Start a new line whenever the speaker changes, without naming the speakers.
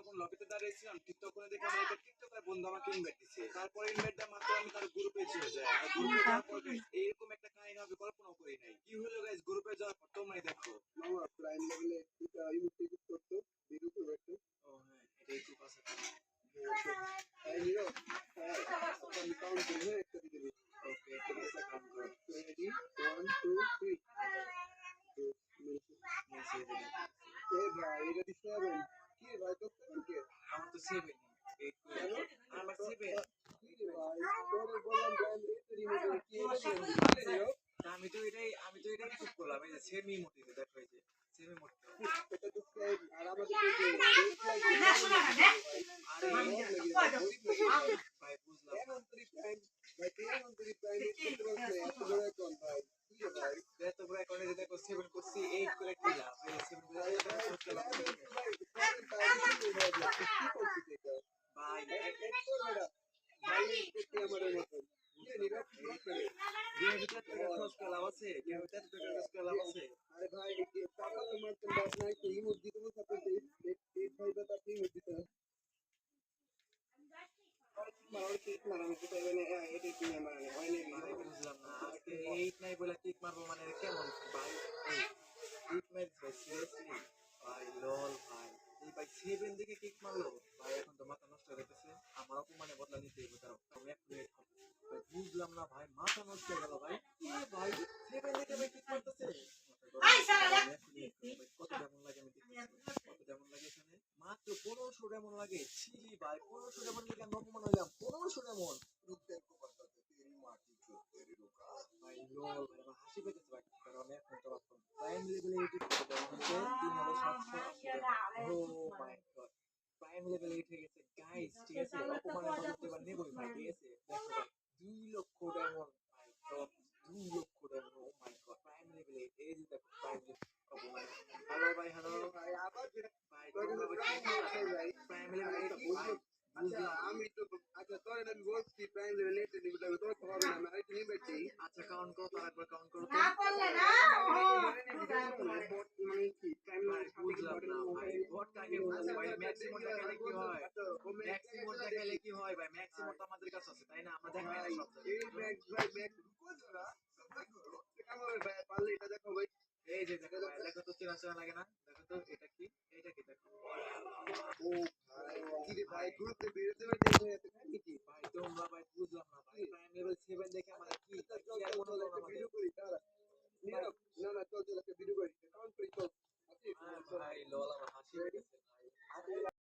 যখন লবিতে দাঁড়িয়েছিলাম ঠিক তখন দেখে আমার একটা টিকটকার বন্ধু আমাকে ইনভাইট দিচ্ছে। তারপরে ইনভাইট দেওয়া মাত্র আমি তার গ্রুপে চলে যাই। আর গ্রুপে যাওয়ার পর guys, এরকম একটা কাহিনী হবে কল্পনা করি নাই। কি হলো গাইস, গ্রুপে যাওয়ার পর তোমরাই দেখো।
মামা প্রাইম লেভেলে এটা ইমোট করতো ভিডিও করতে
ও হ্যাঁ, এটাই খুব আছে।
তাই নিও আমি কাউন্ট করে একটা দিতে দিই
ওকে, ঠিক আছে, কাউন্ট করো।
রেডি 1 2 3
মেসেজ দিলাম।
এ ভাই এটা দিতে হবে কি ভাই করতে কে
আমার তো 7 8
কেন
আমার 7
কি রে ভাই তোরে বললাম প্রাইম লেভেলে রিমোট কি
আমি তো এটাই চুপ করলাম। এই যে সেমি মোটিতে দেখো, এই যে সেমি মোটি।
এটা তো আর আমাদের যে
আরে ভাই বুঝলাম।
এমন তুই প্রাইম ভাই তুই এমন তুই প্রাইম করতে পারছিস এত বড় কোন ভাই কি রে ভাই
এত বড় অ্যাকাউন্টে দেখো 7 করছি 8 করে কি লাভ? এই 7 করে
ভাই
লাভ
কি
করতে লাভ।
করছিস এটা
ভাই
এক করে ভাই করতে আমাদের মতন কি নিরা করে
গেমের ভিতরে তো খরচ করে লাভ আছে? গেমের ভিতরে তো খরচ করে লাভ আছে?
আরে ভাই টাকা তো মারতে বাদ নাই তো ইমোট দিতে বলতে আপনি এই ভাই বাতা আপনি ইমোট দিতে মারার কি মারার কি তাই মানে এটা কি মানে হয়
ভাই
না
বুঝলাম না, আজকে 8 নাই বলে কিক মারবো মানে কেমন ভাই? কিক মারছে ভাই, সিরিয়াসলি ভাই? লল ভাই, এই ভাই 7 দিকে কিক মারলো ভাই। এখন তো মাথা নষ্ট হয়ে গেছে। আমার অপমানে বদলা নিতে হবে। তাও আমি এক মিনিট ভাই বুঝলাম না ভাই, মাথা নষ্ট হয়ে গেল ভাই। এ ভাই 7 দিকে ভাই কিক মারতেছে। কত যেমন লাগে আমি দেখতেছি, কত যেমন লাগে এখানে। মাত্র 1500 যেমন লাগে। ছিলি ভাই 1500 যেমন লাগে, আমি অপমান হইলাম। 1500 যেমন ভাই, লল ভাই, আমার হাসি পেতেছে ভাই। কারণ আমি এখন তো প্রাইম লেভেলে ইউটিউব থেকে হচ্ছে 3780 ও মাই গড, প্রাইম লেভেলে উঠে গেছে গাইস। ঠিক আছে, অপমানের বদলা তো এবার নেবই ভাই। ঠিক আছে, দেখো ভাই 2 লক্ষ ডায়মন্ড ভাই, তো 2 লক্ষ ডায়মন্ড। ও মাই গড, প্রাইম লেভেলে এই যে দেখো প্রাইম লেভেল অপমান। হ্যালো ভাই, হ্যালো
ভাই আবার
ভাই, তোমরা প্রাইম লেভেলে ভাই
আচ্ছা আমি তো আচ্ছা তোর আমি বলছি প্রাইম লেভেলে এটা দিব তোর তো হবে না আমি আরেকটা নিয়ে বেটি
আচ্ছা কাউন্ট করো, তার একবার কাউন্ট করো তো।
না করলে না
মানে কি প্রাইম
ভাই
লেভেলে
বুঝলাম না ভাই, ভোট কাকে বুঝলাম ভাই? ম্যাক্সিমাম দেখালে কি হয়? ম্যাক্সিমাম দেখালে কি হয় ভাই? ম্যাক্সিমাম তো আমাদের কাছে আছে, তাই না? আমরা দেখাই না সব
এই
জায়গায়।
ব্যাগ ভাই ব্যাগ রুকো জরা কেমন ভাই পারলে এটা দেখো ভাই
এই যে দেখো ভাই, দেখো তো চেনা চেনা লাগে না? দেখো তো এটা কি, এটা কি দেখো।
ও ভাই কি রে ভাই গ্রুপে বেরোতে বেরোতে এত খাই নাকি
ভাই তোমরা ভাই বুঝলাম না ভাই, প্রাইম লেভেল 7 দেখে আমার